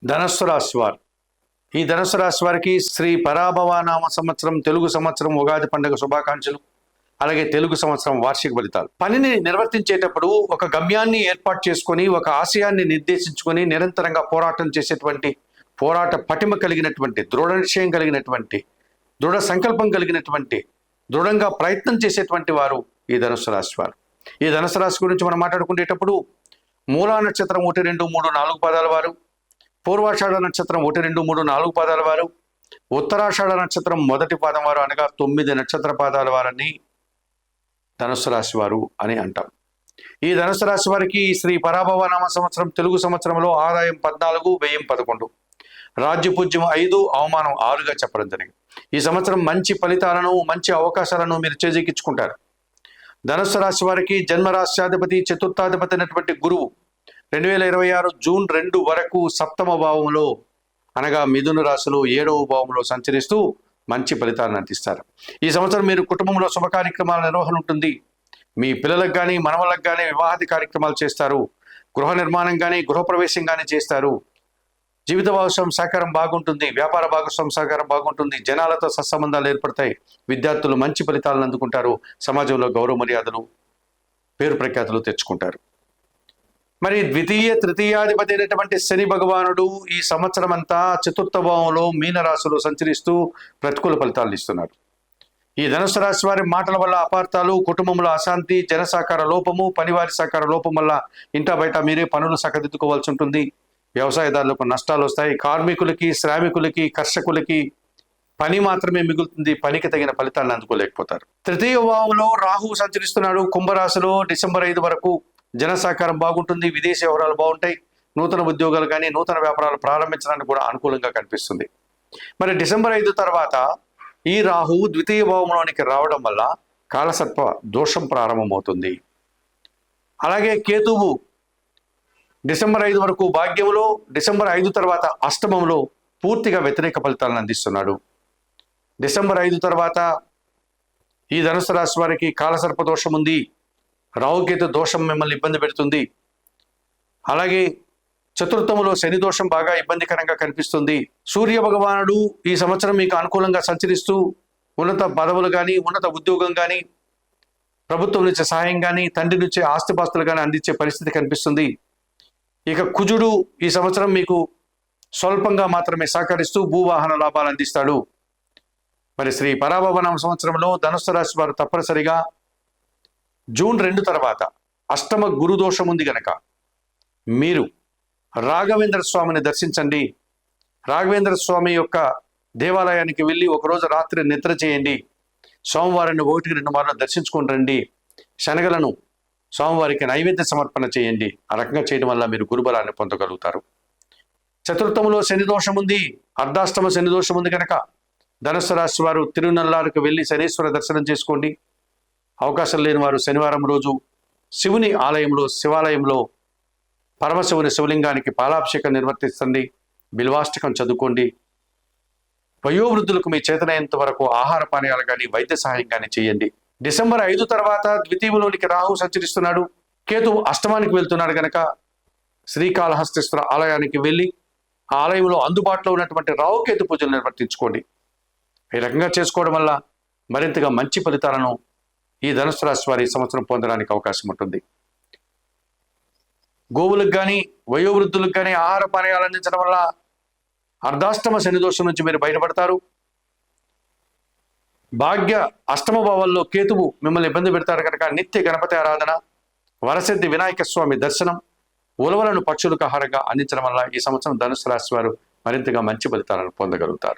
ధనస్సు రాశి వారు. ఈ ధనస్సు రాశి వారికి శ్రీ పరాభవనామ సంవత్సరం తెలుగు సంవత్సరం ఉగాది పండుగ శుభాకాంక్షలు. అలాగే తెలుగు సంవత్సరం వార్షిక ఫలితాలు. పనిని నిర్వర్తించేటప్పుడు ఒక గమ్యాన్ని ఏర్పాటు చేసుకొని, ఒక ఆశయాన్ని నిర్దేశించుకొని నిరంతరంగా పోరాటం చేసేటువంటి, పోరాట పటిమ కలిగినటువంటి, దృఢ నిశ్చయం కలిగినటువంటి, దృఢ సంకల్పం కలిగినటువంటి, దృఢంగా ప్రయత్నం చేసేటువంటి వారు ఈ ధనుస్సు రాశి వారు. ఈ ధనుస్సు రాశి గురించి మనం మాట్లాడుకునేటప్పుడు మూలా నక్షత్రం 1, 2, 3, 4 పాదాల వారు, పూర్వాషాఢ నక్షత్రం 1, 2, 3, 4 పాదాల వారు, ఉత్తరాషాఢ నక్షత్రం 1వ పాదం వారు అనగా 9 నక్షత్ర పాదాల వారని ధనుస్సు రాశి వారు అని అంటాం. ఈ ధనుస్సు రాశి వారికి శ్రీ పరాభవనామ సంవత్సరం తెలుగు సంవత్సరంలో ఆదాయం 14, వ్యయం 11, రాజ్యపూజ్యం 5, అవమానం 6గా చెప్పడం జరిగింది. ఈ సంవత్సరం మంచి ఫలితాలను, మంచి అవకాశాలను మీరు చేజిక్కించుకుంటారు. ధనుస్సు రాశి వారికి జన్మరాశ్యాధిపతి, చతుర్థాధిపతి అయినటువంటి గురువు 2026 జూన్ 2 వరకు 7వ భావంలో అనగా మిథున రాశిలో 7వ భావంలో సంచరిస్తూ మంచి ఫలితాలను అందిస్తారు. ఈ సంవత్సరం మీరు కుటుంబంలో శుభ కార్యక్రమాల నిర్వహణ ఉంటుంది. మీ పిల్లలకు కానీ మనవలకు కానీ వివాహాది కార్యక్రమాలు చేస్తారు. గృహ నిర్మాణం కానీ గృహప్రవేశం కానీ చేస్తారు. జీవిత భాగస్వామి సహకారం బాగుంటుంది. వ్యాపార భాగస్వామి సహకారం బాగుంటుంది. జనాలతో సత్సంబంధాలు ఏర్పడతాయి. విద్యార్థులు మంచి ఫలితాలను అందుకుంటారు. సమాజంలో గౌరవ మర్యాదలు, పేరు ప్రఖ్యాతులు తెచ్చుకుంటారు. మరి ద్వితీయ తృతీయాధిపతి అయినటువంటి శని భగవానుడు ఈ సంవత్సరం అంతా చతుర్థ భావంలో మీనరాశిలో సంచరిస్తూ ప్రతికూల ఫలితాలను ఇస్తున్నారు. ఈ ధనుస్సు రాశి వారి మాటల వల్ల అపార్థాలు, కుటుంబంలో అశాంతి, జన సహకార లోపము, పనివారి సహకార లోపం వల్ల ఇంటా బయట మీరే పనులు సరిదిద్దుకోవాల్సి ఉంటుంది. వ్యవసాయదారులకు నష్టాలు వస్తాయి. కార్మికులకి, శ్రామికులకి, కర్షకులకి పని మాత్రమే మిగులుతుంది. పనికి తగిన ఫలితాలను అందుకోలేకపోతారు. తృతీయ భావంలో రాహువు సంచరిస్తున్నాడు కుంభరాశిలో డిసెంబర్ 5 వరకు. జన సహకారం బాగుంటుంది. విదేశీ వ్యవహారాలు బాగుంటాయి. నూతన ఉద్యోగాలు కానీ నూతన వ్యాపారాలు ప్రారంభించడానికి కూడా అనుకూలంగా కనిపిస్తుంది. మరి డిసెంబర్ 5 తర్వాత ఈ రాహువు ద్వితీయ భావంలోనికి రావడం వల్ల కాలసర్ప దోషం ప్రారంభమవుతుంది. అలాగే కేతువు డిసెంబర్ 5 వరకు భాగ్యంలో, డిసెంబర్ 5 తర్వాత అష్టమంలో పూర్తిగా వ్యతిరేక ఫలితాలను అందిస్తున్నాడు. డిసెంబర్ 5 తర్వాత ఈ ధనుసు రాశి వారికి కాలసర్ప దోషం ఉంది. రాహుకేతు దోషం మిమ్మల్ని ఇబ్బంది పెడుతుంది. అలాగే చతుర్థములో శని దోషం బాగా ఇబ్బందికరంగా కనిపిస్తుంది. సూర్య భగవానుడు ఈ సంవత్సరం మీకు అనుకూలంగా సంచరిస్తూ ఉన్నత పదవులు కానీ, ఉన్నత ఉద్యోగం కానీ, ప్రభుత్వం నుంచి సహాయం కానీ, తండ్రి నుంచి ఆస్తిపాస్తులు కానీ అందించే పరిస్థితి కనిపిస్తుంది. ఇక కుజుడు ఈ సంవత్సరం మీకు స్వల్పంగా మాత్రమే సహకరిస్తూ భూవాహన లాభాలు అందిస్తాడు. మరి శ్రీ పరాభవనామ సంవత్సరంలో ధనుస్సు రాశి వారు తప్పనిసరిగా జూన్ 2 తర్వాత అష్టమ గురుదోషం ఉంది గనక మీరు రాఘవేంద్ర స్వామిని దర్శించండి. రాఘవేంద్ర స్వామి యొక్క దేవాలయానికి వెళ్ళి ఒకరోజు రాత్రి నిద్ర చేయండి. సోమవారాన్ని 1-2 మార్లు దర్శించుకొని రండి. శనగలను స్వామివారికి నైవేద్య సమర్పణ చేయండి. ఆ రకంగా చేయడం వల్ల మీరు గురుబలాన్ని పొందగలుగుతారు. చతుర్థములో శని దోషం ఉంది, అర్ధాష్టమ శని దోషం ఉంది కనుక ధనుస్సు రాశి వారు తిరునల్లారుకు వెళ్ళి శనీశ్వర దర్శనం చేసుకోండి. అవకాశం లేని వారు శనివారం రోజు శివుని ఆలయంలో, శివాలయంలో పరమశివుని శివలింగానికి పాలాభిషేకం నిర్వర్తించండి. బిల్వాష్టకం చదువుకోండి. వయోవృద్ధులకు మీ చేతనైనంత వరకు ఆహార పానీయాలు కానీ వైద్య సహాయం కానీ చేయండి. డిసెంబర్ 5 తర్వాత ద్వితీయంలోనికి రాహు సంచరిస్తున్నాడు. కేతువు అష్టమానికి వెళ్తున్నాడు కనుక శ్రీకాళహస్తీశ్వర ఆలయానికి వెళ్ళి ఆ ఆలయంలో అందుబాటులో ఉన్నటువంటి రాహుకేతు పూజలు నిర్వర్తించుకోండి. ఈ రకంగా చేసుకోవడం వల్ల మరింతగా మంచి ఫలితాలను ఈ ధనుస్సు రాశి వారి సంవత్సరం పొందడానికి అవకాశం ఉంటుంది. గోవులకు కానీ వయోవృద్ధులకు కానీ ఆహార పానీయాలు అందించడం వల్ల అర్ధాష్టమ శని దోషం నుంచి మీరు బయటపడతారు. భాగ్య అష్టమ భావాల్లో కేతువు మిమ్మల్ని ఇబ్బంది పెడతారు కనుక నిత్య గణపతి ఆరాధన, వరసిద్ధి వినాయక స్వామి దర్శనం, ఉలవలను పక్షులకు ఆహారంగా అందించడం వల్ల ఈ సంవత్సరం ధనుస్సు రాశి వారు మరింతగా మంచి ఫలితాలను పొందగలుగుతారు.